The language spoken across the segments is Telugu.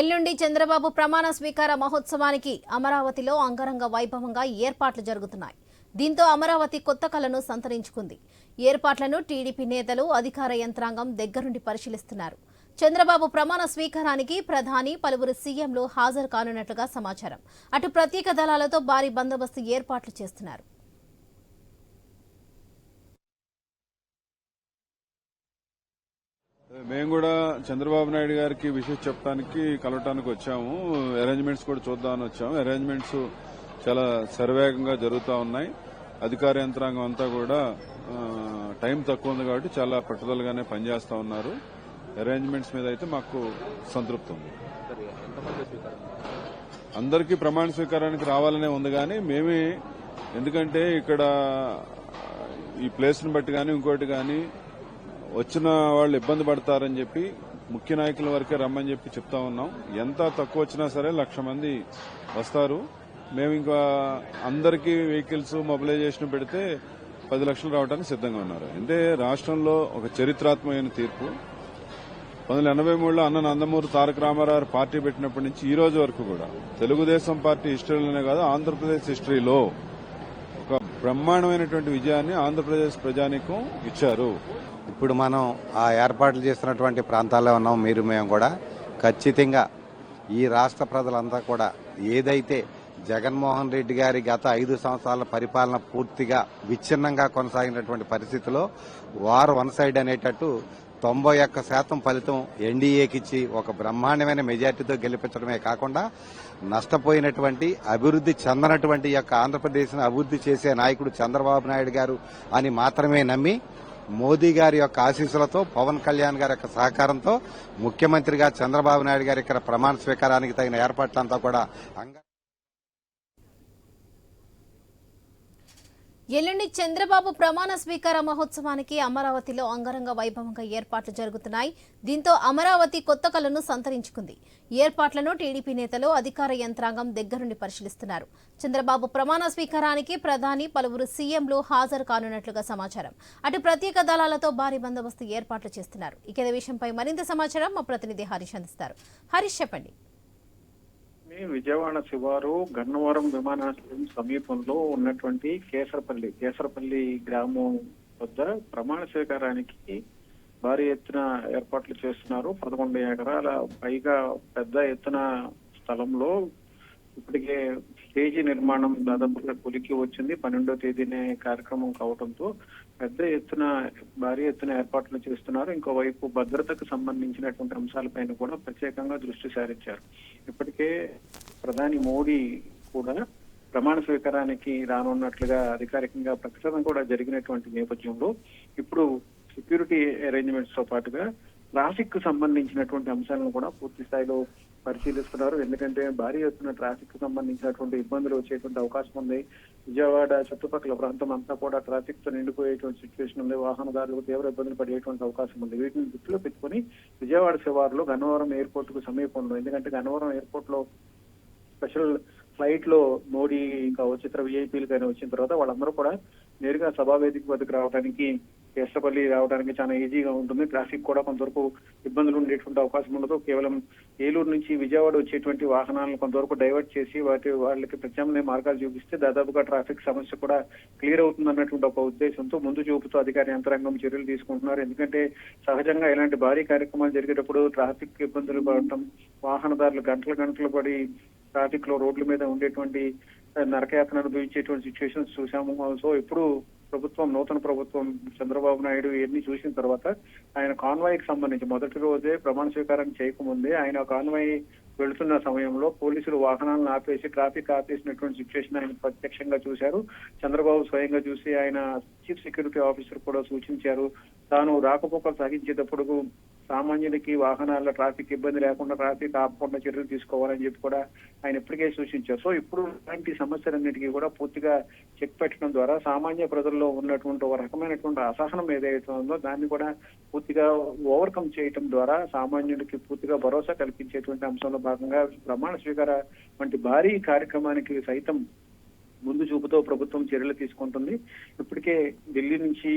ఎల్లుండి చంద్రబాబు ప్రమాణ స్వీకార మహోత్సవానికి అమరావతిలో అంగరంగ వైభవంగా ఏర్పాట్లు జరుగుతున్నాయి. దీంతో అమరావతి కొత్త కళను సంతరించుకుంది. ఏర్పాట్లను టీడీపీ నేతలు, అధికార యంత్రాంగం దగ్గరుండి పరిశీలిస్తున్నారు. చంద్రబాబు ప్రమాణ స్వీకారానికి ప్రధాని, పలువురు సీఎంలు హాజరు కానున్నట్లుగా సమాచారం. అటు ప్రత్యేక దళాలతో భారీ బందోబస్తు ఏర్పాట్లు చేస్తున్నారు. మేము కూడా చంద్రబాబు నాయుడు గారికి విషయం చెప్పడానికి కలవటానికి వచ్చాము. అరేంజ్మెంట్స్ కూడా చూద్దామని వచ్చాము. అరేంజ్మెంట్స్ చాలా శరవేగంగా జరుగుతూ ఉన్నాయి. అధికార యంత్రాంగం అంతా కూడా టైం తక్కువ ఉంది కాబట్టి చాలా పట్టుదలగానే పనిచేస్తా ఉన్నారు. అరేంజ్మెంట్స్ మీద అయితే మాకు సంతృప్తి ఉంది. అందరికీ ప్రమాణ స్వీకారానికి రావాలనే ఉంది కానీ మేమే, ఎందుకంటే ఇక్కడ ఈ ప్లేస్ ని బట్టి కానీ ఇంకోటి కానీ వచ్చిన వాళ్ళు ఇబ్బంది పడతారని చెప్పి ముఖ్య నాయకుల వరకే రమ్మని చెప్పి చెప్తా ఉన్నాం. ఎంత తక్కువ వచ్చినా సరే 1,00,000 మంది వస్తారు. మేము ఇంకా అందరికీ వెహికల్స్ మొబిలైజేషన్ పెడితే 10 లక్షలు రావడానికి సిద్ధంగా ఉన్నారు. అంటే రాష్ట్రంలో ఒక చరిత్రాత్మకమైన తీర్పు. 1983లో అన్న నందమూరి తారక రామారావు పార్టీ పెట్టినప్పటి నుంచి ఈ రోజు వరకు కూడా తెలుగుదేశం పార్టీ హిస్టరీలోనే కాదు, ఆంధ్రప్రదేశ్ హిస్టరీలో ఒక బ్రహ్మాండమైనటువంటి విజయాన్ని ఆంధ్రప్రదేశ్ ప్రజానీకం ఇచ్చారు. ఇప్పుడు మనం ఆ ఏర్పాట్లు చేస్తున్నటువంటి ప్రాంతాల్లో ఉన్నాం. మేము కూడా ఖచ్చితంగా ఈ రాష్ట్ర ప్రజలంతా కూడా ఏదైతే జగన్మోహన్ రెడ్డి గారి గత 5 సంవత్సరాల పరిపాలన పూర్తిగా విచ్ఛిన్నంగా కొనసాగినటువంటి పరిస్థితిలో వార్ వన్ సైడ్ అనేటట్టు 91% ఫలితం ఎన్డీఏకిచ్చి ఒక బ్రహ్మాండమైన మెజార్టీతో గెలిపించడమే కాకుండా నష్టపోయినటువంటి, అభివృద్ధి చెందనటువంటి యొక్క ఆంధ్రప్రదేశ్ను అభివృద్ధి చేసే నాయకుడు చంద్రబాబు నాయుడు గారు అని మాత్రమే నమ్మి, మోదీ గారి యొక్క ఆశీస్సులతో, పవన్ కళ్యాణ్ గారి యొక్క సహకారంతో ముఖ్యమంత్రిగా చంద్రబాబు నాయుడు గారి ఇక్కడ ప్రమాణ స్వీకారానికి తగిన ఏర్పాట్లంతా కూడా ఎల్లుండి చంద్రబాబు ప్రమాణ స్వీకార మహోత్సవానికి అమరావతిలో అంగరంగ వైభవంగా ఏర్పాట్లు జరుగుతున్నాయి. దీంతో అమరావతి కొత్త కళను సంతరించుకుంది. ఏర్పాట్లను టీడీపీ నేతలు, అధికార యంత్రాంగం దగ్గరుండి పరిశీలిస్తున్నారు. చంద్రబాబు ప్రమాణ స్వీకారానికి ప్రధాని, పలువురు సీఎంలు హాజరు కానున్నట్లుగా సమాచారం. అటు ప్రత్యేక దళాలతో భారీ బందోబస్తు ఏర్పాట్లు చేస్తున్నారు. ఇక విషయంపై మరింత సమాచారం మా ప్రతినిధి హరీష్ అందిస్తారు. హరీష్, చెప్పండి. విజయవాడ శివారు గన్నవరం విమానాశ్రయం సమీపంలో ఉన్నటువంటి కేసరపల్లి గ్రామం వద్ద ప్రమాణ స్వీకారానికి భారీ ఎత్తున ఏర్పాట్లు చేస్తున్నారు. 11 ఎకరాల పైగా పెద్ద ఎత్తున స్థలంలో ఇప్పటికే స్టేజీ నిర్మాణం దాదాపుగా కొలికి వచ్చింది. 12వ తేదీనే కార్యక్రమం కావడంతో భారీ ఎత్తున ఏర్పాట్లు చేస్తున్నారు. ఇంకోవైపు భద్రతకు సంబంధించినటువంటి అంశాలపైన కూడా ప్రత్యేకంగా దృష్టి సారించారు. ఇప్పటికే ప్రధాని మోడీ కూడా ప్రమాణ స్వీకారానికి రానున్నట్లుగా అధికారికంగా ప్రకటన కూడా జరిగినటువంటి నేపథ్యంలో ఇప్పుడు సెక్యూరిటీ అరేంజ్మెంట్స్ తో పాటుగా ట్రాఫిక్ కు సంబంధించినటువంటి అంశాలను కూడా పూర్తి స్థాయిలో పరిశీలిస్తున్నారు. ఎందుకంటే భారీ ఎత్తున ట్రాఫిక్ కు సంబంధించినటువంటి ఇబ్బందులు వచ్చేటువంటి అవకాశం ఉంది. విజయవాడ చుట్టుపక్కల ప్రాంతం అంతా కూడా ట్రాఫిక్ తో నిండిపోయేటువంటి సిచ్యువేషన్ ఉంది. వాహనదారులకు తీవ్ర ఇబ్బందులు పడేటువంటి అవకాశం ఉంది. వీటిని దృష్టిలో పెట్టుకుని విజయవాడ శివారులో గన్నవరం ఎయిర్పోర్ట్ కు సమీపంలో, ఎందుకంటే గన్నవరం ఎయిర్పోర్ట్ లో స్పెషల్ ఫ్లైట్ లో మోడీ కావచ్చు, ఇతర విఐపీలు కానీ వచ్చిన తర్వాత వాళ్ళందరూ కూడా నేరుగా సభావేదిక వద్దకు రావడానికి, కేసరపల్లి రావడానికి చాలా ఈజీగా ఉంటుంది. ట్రాఫిక్ కూడా కొంతవరకు ఇబ్బందులు ఉండేటువంటి అవకాశం ఉండదు. కేవలం ఏలూరు నుంచి విజయవాడ వచ్చేటువంటి వాహనాలను కొంతవరకు డైవర్ట్ చేసి వాళ్ళకి ప్రత్యామ్నాయ మార్గాలు చూపిస్తే దాదాపుగా ట్రాఫిక్ సమస్య కూడా క్లియర్ అవుతుంది అన్నటువంటి ఒక ఉద్దేశంతో ముందు చూపుతూ అధికార యంత్రాంగం చర్యలు తీసుకుంటున్నారు. ఎందుకంటే సహజంగా ఇలాంటి భారీ కార్యక్రమాలు జరిగేటప్పుడు ట్రాఫిక్ ఇబ్బందులు పడటం, వాహనదారులు గంటలు పడి ట్రాఫిక్ లో రోడ్ల మీద ఉండేటువంటి నరకయాత్ర అనుభవించేటువంటి సిచ్యువేషన్స్ చూసాము. సో ఇప్పుడు నూతన ప్రభుత్వం చంద్రబాబు నాయుడు ఇవన్నీ చూసిన తర్వాత ఆయన కాన్వాయ్ కి సంబంధించి మొదటి రోజే ప్రమాణ స్వీకారం చేయకముందే ఆయన కాన్వాయ్ వెళుతున్న సమయంలో పోలీసులు వాహనాలను ఆపేసి ట్రాఫిక్ ఆపేసినటువంటి సిచ్యువేషన్ ఆయన ప్రత్యక్షంగా చూశారు. చంద్రబాబు స్వయంగా చూసి ఆయన చీఫ్ సెక్యూరిటీ ఆఫీసర్ కూడా సూచించారు. తాను రాకపోకలు సాగించేటప్పుడు సామాన్యుడికి వాహనాల ట్రాఫిక్ ఇబ్బంది లేకుండా ట్రాఫిక్ ఆపకుండా చర్యలు తీసుకోవాలని చెప్పి కూడా ఆయన ఇప్పటికే సూచించారు. సో ఇప్పుడు ఇలాంటి సమస్యలన్నిటికీ కూడా పూర్తిగా చెక్ పెట్టడం ద్వారా సామాన్య ప్రజల్లో ఉన్నటువంటి ఒక రకమైనటువంటి అసహనం ఏదైతే ఉందో దాన్ని కూడా పూర్తిగా ఓవర్కమ్ చేయటం ద్వారా సామాన్యుడికి పూర్తిగా భరోసా కల్పించేటువంటి అంశంలో భాగంగా ప్రమాణ స్వీకార వంటి భారీ కార్యక్రమానికి సైతం ముందు చూపుతో ప్రభుత్వం చర్యలు తీసుకుంటుంది. ఇప్పటికే ఢిల్లీ నుంచి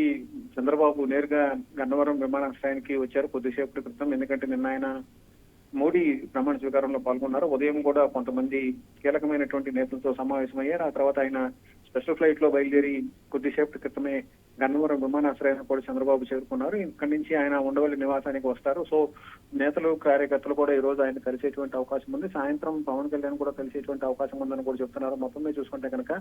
చంద్రబాబు నేరుగా గన్నవరం విమానాశ్రయానికి వచ్చారు కొద్దిసేపటి క్రితం. ఎందుకంటే నిన్న ఆయన మోడీ ప్రమాణ స్వీకారంలో పాల్గొన్నారు. ఉదయం కూడా కొంతమంది కీలకమైనటువంటి నేతలతో సమావేశమయ్యారు. ఆ తర్వాత ఆయన స్పెషల్ ఫ్లైట్ లో బయలుదేరి కొద్దిసేపటి క్రితమే గన్నవరం విమానాశ్రయాన్ని కూడా చంద్రబాబు చేరుకున్నారు. ఇక్కడి నుంచి ఆయన ఉండవల్లి నివాసానికి వస్తారు. సో నేతలు కార్యకర్తలు కూడా ఈ రోజు ఆయన కలిసేటువంటి అవకాశం ఉంది. సాయంత్రం పవన్ కళ్యాణ్ కూడా కలిసేటువంటి అవకాశం ఉందని కూడా చెప్తున్నారు. మొత్తం మీద చూసుకుంటే కనుక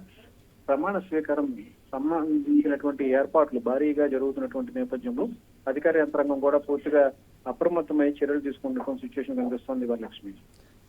ప్రమాణ స్వీకారం సంబంధించినటువంటి ఏర్పాట్లు భారీగా జరుగుతున్నటువంటి నేపథ్యంలో అధికార యంత్రాంగం కూడా పూర్తిగా అప్రమత్తమై చర్యలు తీసుకుంటున్న సిచ్యువేషన్ కనిపిస్తోంది వరలక్ష్మి.